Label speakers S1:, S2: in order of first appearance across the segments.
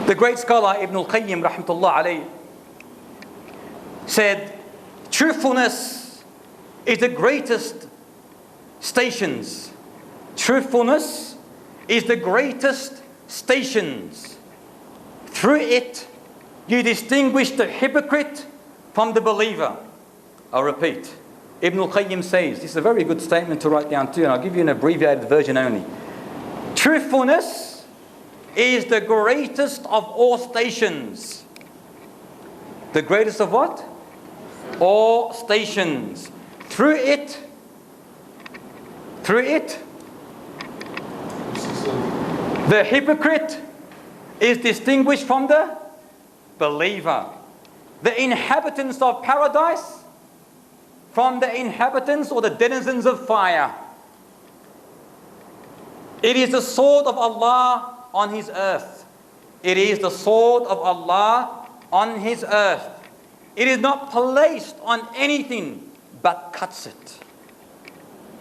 S1: The great scholar Ibn Qayyim rahmatullah alayhi said, truthfulness is the greatest stations. Truthfulness is the greatest stations. Through it, you distinguish the hypocrite from the believer. I'll repeat. Ibn Qayyim says, this is a very good statement to write down too, and I'll give you an abbreviated version only. Truthfulness is the greatest of all stations. The greatest of what? All stations. Through it, the hypocrite is distinguished from the believer. The inhabitants of paradise from the inhabitants or the denizens of fire. It is the sword of Allah on His earth. It is the sword of Allah on His earth. It is not placed on anything but cuts it.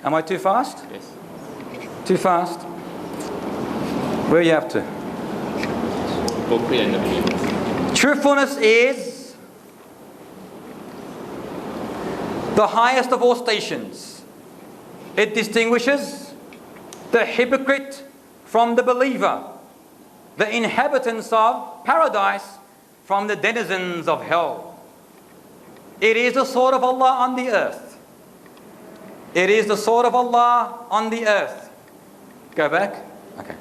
S1: Am I too fast?
S2: Yes.
S1: Too fast? Where are you up to? Truthfulness is the highest of all stations. It distinguishes the hypocrite from the believer, the inhabitants of paradise from the denizens of hell. It is the sword of Allah on the earth. It is the sword of Allah on the earth. Go back. Okay.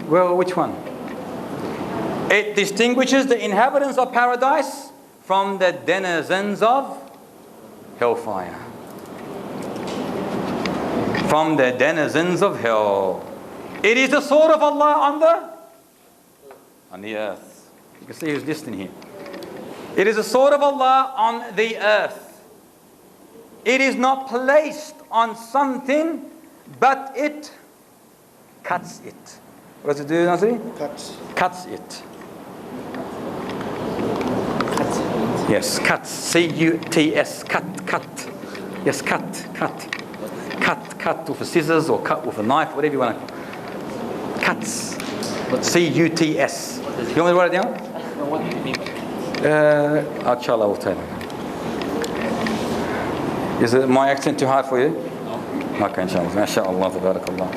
S1: Well, which one? It distinguishes the inhabitants of paradise from the denizens of hellfire. From the denizens of hell. It is the sword of Allah on the earth. You can see who's listening here. It is the sword of Allah on the earth. It is not placed on something, but it cuts it. What does it do, Nasri? Cuts it. Yes, cuts. C-U-T-S. Cut. Yes, cut. Cut with a scissors or cut with a knife, whatever you want to call it. Cuts. C-U-T-S. You want me to write it down?
S2: No, what do you mean?
S1: Inshallah, will tell you. Is it my accent too high for you?
S2: No.
S1: Okay, inshallah. MashaAllah, tabarakallah.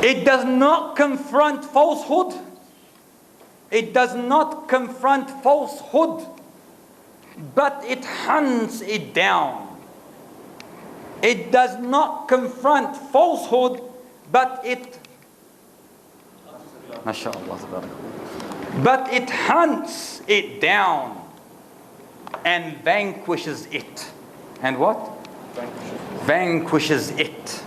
S1: It does not confront falsehood. It does not confront falsehood, but it hunts it down. It does not confront falsehood, but it, MashaAllah, but it hunts it down and vanquishes it. And what? Vanquishes it.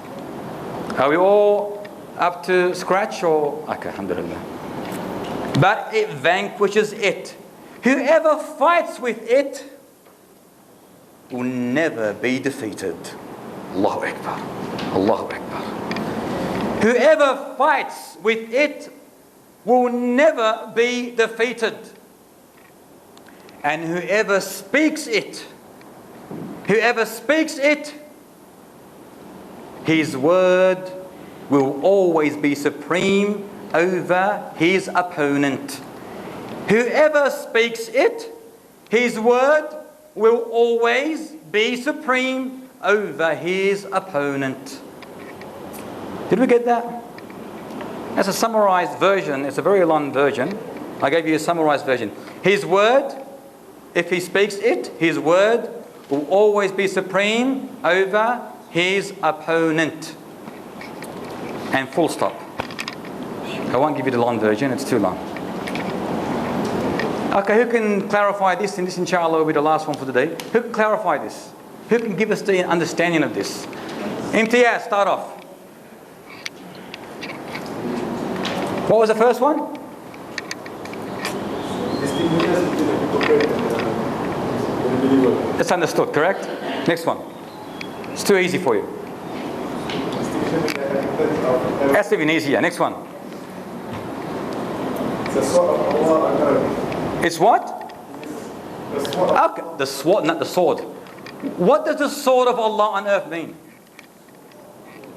S1: Are we all up to scratch or? Okay, alhamdulillah. But it vanquishes it. Whoever fights with it will never be defeated. Allahu Akbar. Allahu Akbar. Whoever fights with it will never be defeated. And whoever speaks it, his word will always be supreme over his opponent. Whoever speaks it, his word will always be supreme over his opponent. Did we get that? That's a summarized version. It's a very long version. I gave you a summarized version. His word, if he speaks it, his word will always be supreme over his opponent. And full stop. I won't give you the long version, it's too long. Okay, who can clarify this? And this, inshallah, will be the last one for today. Who can clarify this? Who can give us the understanding of this? Imtiaz, start off. What was the first one? It's understood, correct? Next one. It's too easy for you. That's even easier. Next one. It's what? Okay, the sword, not the sword. What does the sword of Allah on earth mean?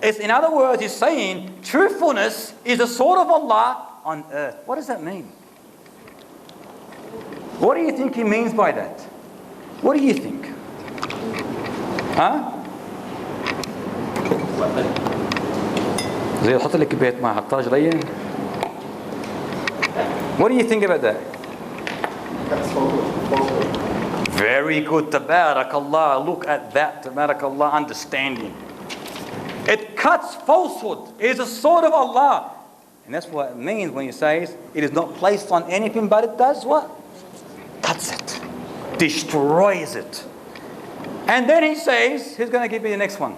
S1: It's, in other words, he's saying truthfulness is the sword of Allah on earth. What does that mean? What do you think he means by that? What do you think? Huh? زي حط لك كباية ماء حطها جرية. What do you think about that? Very good, tabarakallah. Look at that, tabarakallah, understanding. It cuts falsehood. It is a sword of Allah. And that's what it means when he says it is not placed on anything, but it does what? Cuts it. Destroys it. And then he says, who's going to give me the next one?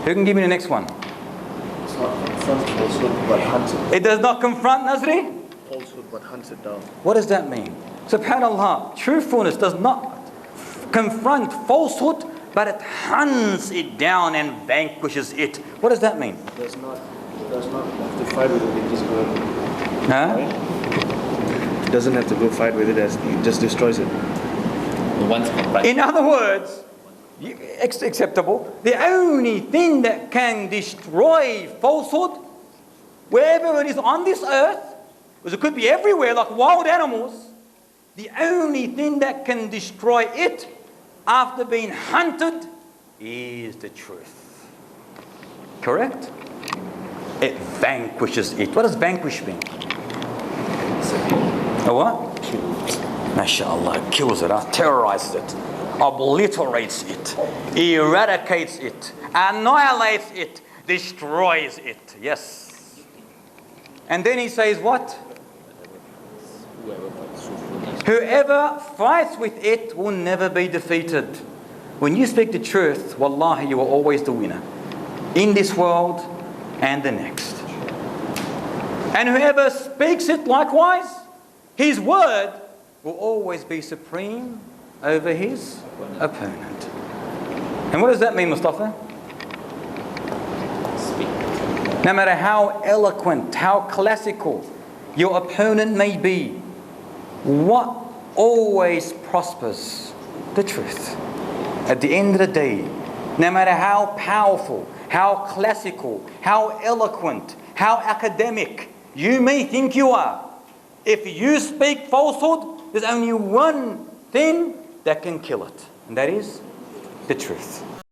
S1: Who can give me the next one?
S3: It's not confront falsehood, but hunts it.
S1: It does not confront Nazri?
S3: Falsehood, but hunts it down.
S1: What does that mean? SubhanAllah, truthfulness does not confront falsehood, but it hunts it down and vanquishes it. What does that mean?
S3: It does not have to fight with it, it just goes.
S1: Huh?
S3: It doesn't have to go fight with it, it just destroys it.
S1: In other words, acceptable, the only thing that can destroy falsehood, wherever it is on this earth, because it could be everywhere like wild animals, the only thing that can destroy it after being hunted is the truth. Correct? It vanquishes it. What does vanquish mean? A what? MashaAllah, it kills it, terrorizes it, obliterates it, eradicates it, annihilates it, destroys it. Yes. And then he says what? Whoever fights with it will never be defeated. When you speak the truth, wallahi, you are always the winner. In this world and the next. And whoever speaks it likewise, his word will always be supreme over his opponent. And what does that mean, Mustafa? No matter how eloquent, how classical your opponent may be, what always prospers? The truth. At the end of the day, no matter how powerful, how classical, how eloquent, how academic you may think you are, if you speak falsehood, there's only one thing that can kill it, and that is the truth.